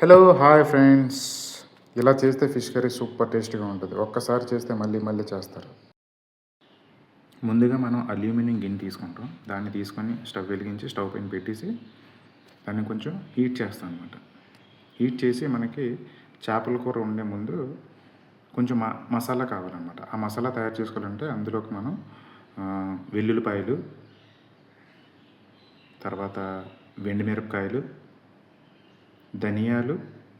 Hello hi friends. ఇలా చేస్తే fish curry super టేస్టీగా ఉంటుంది. ఒక్కసారి చేస్తే మళ్ళీ మళ్ళీ చేస్తారు. ముందుగా మనం అల్యూమినియం గిన్నె తీసుకుంటాం. దాన్ని తీసుకొని స్టవ్ వెలిగించి స్టవ్ పైన పెట్టేసి దాన్ని కొంచెం హీట్ చేస్తాం అనమాట. హీట్ చేసి మనకి చేపల కూర వండే ముందు కొంచెం మసాలా కావాలన్నమాట. ఆ మసాలా తయారు చేసుకోవాలంటే అందులోకి మనం వెల్లుల్లిపాయలు, తర్వాత మిరపకాయలు, ధనియాలు,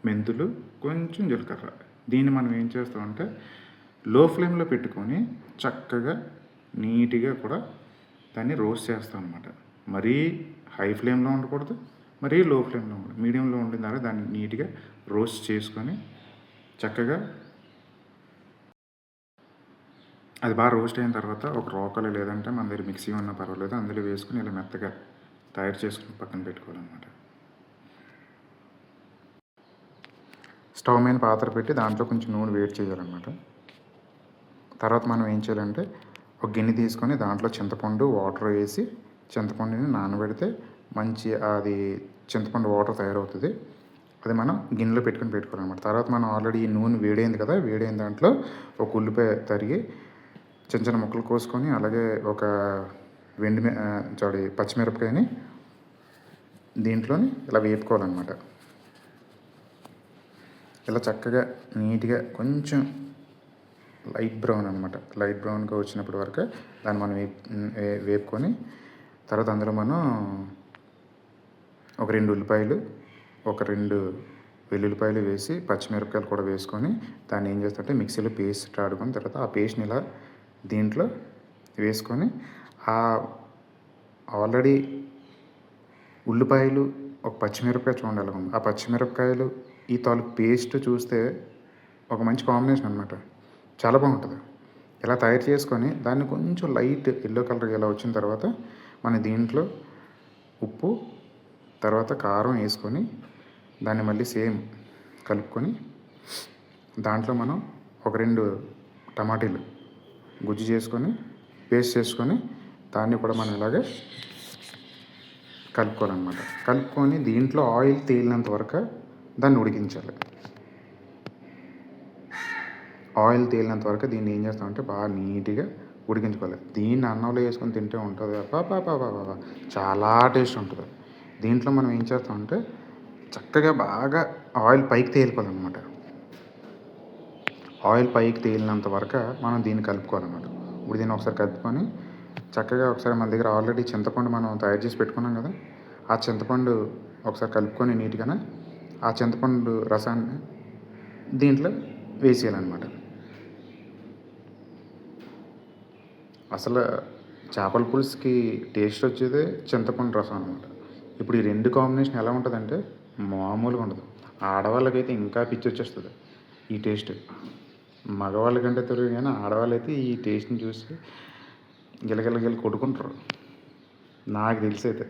మెంతులు, కొంచెం జీలకర్ర. దీన్ని మనం ఏం చేస్తామంటే లో ఫ్లేమ్లో పెట్టుకొని చక్కగా నీట్గా కూడా దాన్ని రోస్ట్ చేస్తాం అనమాట. మరీ హై ఫ్లేమ్లో ఉండకూడదు, మరీ లో ఫ్లేమ్లో ఉండదు, మీడియంలో ఉండిన తర్వాత దాన్ని నీట్గా రోస్ట్ చేసుకొని చక్కగా అది బాగా రోస్ట్ అయిన తర్వాత ఒక రోకలు లేదంటే మన దగ్గర మిక్సీ ఉన్నా పర్వాలేదు, అందులో వేసుకుని ఇలా మెత్తగా తయారు చేసుకుని పక్కన పెట్టుకోవాలన్నమాట. స్టవ్ మీద పాత్ర పెట్టి దాంట్లో కొంచెం నూనె వేడి చేయాలన్నమాట. తర్వాత మనం ఏం చేయాలంటే ఒక గిన్నె తీసుకొని దాంట్లో చింతపండు వాటర్ వేసి చింతపండుని నానబెడితే మంచి అది చింతపండు వాటర్ తయారవుతుంది. అది మనం గిన్నెలో పెట్టుకోవాలన్నమాట. తర్వాత మనం ఆల్రెడీ ఈ నూనె వేడైంది కదా, వేడైన దాంట్లో ఒక ఉల్లిపాయ తరిగి చిన్న చిన్న ముక్కలు కోసుకొని అలాగే ఒక పచ్చిమిరపకాయని దీంట్లోని ఇలా వేపుకోవాలన్నమాట. ఇలా చక్కగా నీట్గా కొంచెం లైట్ బ్రౌన్గా వచ్చినప్పటి వరకు దాన్ని మనం వేపుకొని తర్వాత అందులో మనం ఒక 2 ఉల్లిపాయలు, ఒక 2 వెల్లుల్లిపాయలు వేసి పచ్చిమిరపకాయలు కూడా వేసుకొని దాన్ని ఏం చేస్తుంటే మిక్సీలో పేస్ట్ ఆడుకుని తర్వాత ఆ పేస్ట్ని ఇలా దీంట్లో వేసుకొని ఆల్రెడీ ఉల్లిపాయలు ఒక పచ్చిమిరపకాయ చూడాలి. ఆ పచ్చిమిరపకాయలు ఈ తాలూకు పేస్ట్ చూస్తే ఒక మంచి కాంబినేషన్ అనమాట. చాలా బాగుంటుంది. ఇలా తయారు చేసుకొని దాన్ని కొంచెం లైట్ ఎల్లో కలర్ ఇలా వచ్చిన తర్వాత మన దీంట్లో ఉప్పు తర్వాత కారం వేసుకొని దాన్ని మళ్ళీ సేమ్ కలుపుకొని దాంట్లో మనం ఒక 2 టమాటీలు గుజ్జు చేసుకొని పేస్ట్ చేసుకొని దాన్ని కూడా మనం ఇలాగే కలుపుకోవాలన్నమాట. కలుపుకొని దీంట్లో ఆయిల్ తేలినంత వరకు దాన్ని ఉడికించాలి. ఆయిల్ తేలినంత వరకు దీన్ని ఏం చేస్తామంటే బాగా నీట్గా ఉడికించుకోవాలి. దీన్ని అన్నంలో వేసుకొని తింటే ఉంటుంది బాబా, చాలా టేస్ట్ ఉంటుంది. దీంట్లో మనం ఏం చేస్తామంటే చక్కగా బాగా ఆయిల్ పైకి తేలిపోవాలన్నమాట. ఆయిల్ పైకి తేలినంత వరకు మనం దీన్ని కలుపుకోవాలన్నమాట. ఇప్పుడు దీన్ని ఒకసారి కలుపుకొని చక్కగా ఒకసారి మన దగ్గర ఆల్రెడీ చింతపండు మనం తయారు చేసి పెట్టుకున్నాం కదా, ఆ చింతపండు ఒకసారి కలుపుకొని నీట్గా ఆ చింతపండు రసాన్ని దీంట్లో వేసేయాలన్నమాట. అసలు చేపల పులుసుకి టేస్ట్ వచ్చేదే చింతపండు రసం అనమాట. ఇప్పుడు ఈ 2 కాంబినేషన్ ఎలా ఉంటుందంటే మామూలుగా ఉండదు. ఆడవాళ్ళకైతే ఇంకా పిచ్చి వచ్చేస్తుంది ఈ టేస్ట్. మగవాళ్ళకంటే తెలియదు కానీ ఆడవాళ్ళైతే ఈ టేస్ట్ని చూసి గిలగిల కొట్టుకుంటారు, నాకు తెలిసైతే.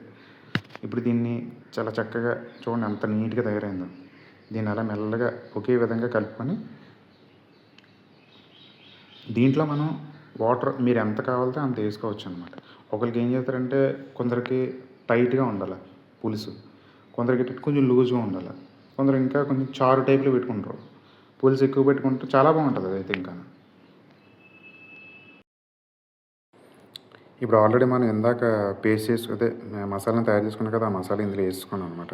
ఇప్పుడు దీన్ని చాలా చక్కగా చూడండి ఎంత నీట్గా తయారైందో. దీన్ని అలా మెల్లగా ఒకే విధంగా కలుపుకొని దీంట్లో మనం వాటర్ మీరు ఎంత కావాలితే అంత వేసుకోవచ్చు అనమాట. ఒకరికి ఏం చేస్తారంటే కొందరికి టైట్గా ఉండాలి పులుసు, కొందరికి కొంచెం లూజ్గా ఉండాలి, కొందరు ఇంకా కొంచెం చారు టైప్లో పెట్టుకుంటారు. పులుసు ఎక్కువ పెట్టుకుంటే చాలా బాగుంటుంది అదైతే. ఇంకా ఇప్పుడు ఆల్రెడీ మనం ఇందాక పేస్ట్ అదే మసాలాను తయారు చేసుకున్నాం కదా, ఆ మసాలా ఇందులో వేసుకున్నాం అనమాట.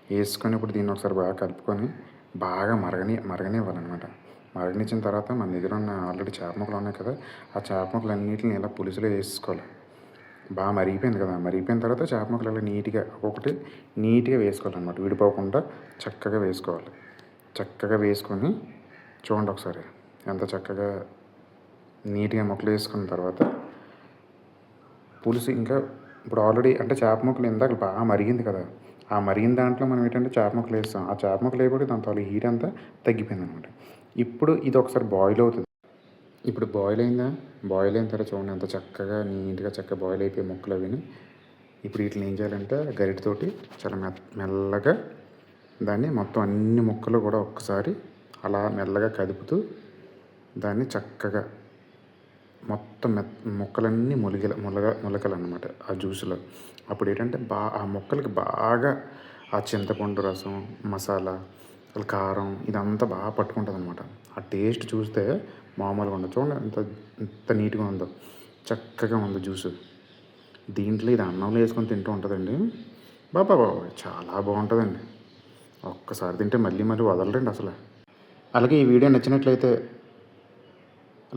వేసుకొని ఇప్పుడు దీన్ని ఒకసారి బాగా కలుపుకొని బాగా మరగనివ్వాలన్నమాట. మరగనిచ్చిన తర్వాత మన దగ్గర ఉన్న ఆల్రెడీ చేప ముక్కలు ఉన్నాయి కదా, ఆ చేప ముక్కలు అన్నింటిని ఇలా పులుసులో వేసుకోవాలి. బాగా మరిగిపోయింది కదా, మరిగిపోయిన తర్వాత చేప ముక్కలు ఇలా నీట్గా ఒక్కొక్కటి నీట్గా వేసుకోవాలన్నమాట. విడిపోకుండా చక్కగా వేసుకోవాలి. చక్కగా వేసుకొని చూడండి ఒకసారి ఎంత చక్కగా నీట్గా ముక్కలు వేసుకున్న తర్వాత పులుసు ఇంకా ఇప్పుడు ఆల్రెడీ అంటే చేప ముక్కలు ఇందాక బాగా మరిగింది కదా, ఆ మరిగిన దాంట్లో మనం ఏంటంటే చేప ముక్కలు వేస్తాం. ఆ చేప ముక్కలు వేయబడి దాంతో హీట్ అంతా తగ్గిపోయింది అనమాట. ఇప్పుడు ఇది ఒకసారి బాయిల్ అవుతుంది. ఇప్పుడు బాయిల్ అయిన తర్వాత చూడండి ఎంత చక్కగా నీట్గా చక్కగా బాయిల్ అయిపోయి ముక్కలు అవిని. ఇప్పుడు వీటిని ఏం చేయాలంటే గరిటెతోటి చాలా మెల్లగా దాన్ని మొత్తం అన్ని ముక్కలు కూడా ఒక్కసారి అలా మెల్లగా కదుపుతూ దాన్ని చక్కగా మొత్తం ముక్కలన్నీ ములగాలన్నమాట ఆ జ్యూస్లో. అప్పుడు ఏంటంటే ఆ ముక్కలకి బాగా ఆ చింతపండు రసం, మసాలా అసలు కారం ఇదంతా బాగా పట్టుకుంటుంది అనమాట. ఆ టేస్ట్ చూస్తే మామూలుగా ఉండదు. చూడండి ఎంత నీట్గా ఉందో, చక్కగా ఉంది జ్యూస్. దీంట్లో ఇది అన్నంలో వేసుకొని తింటూ ఉంటుందండి. బాబా బాబా చాలా బాగుంటుందండి. ఒక్కసారి తింటే మళ్ళీ మళ్ళీ వదలరండి అసలు. అలాగే ఈ వీడియో నచ్చినట్లయితే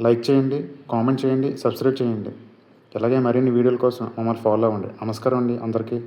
లైక్ చేయండి, కామెంట్ చేయండి, సబ్స్క్రైబ్ చేయండి. అలాగే మరిన్ని వీడియోల కోసం మమ్మల్ని ఫాలో అవ్వండి. నమస్కారం అండి అందరికీ.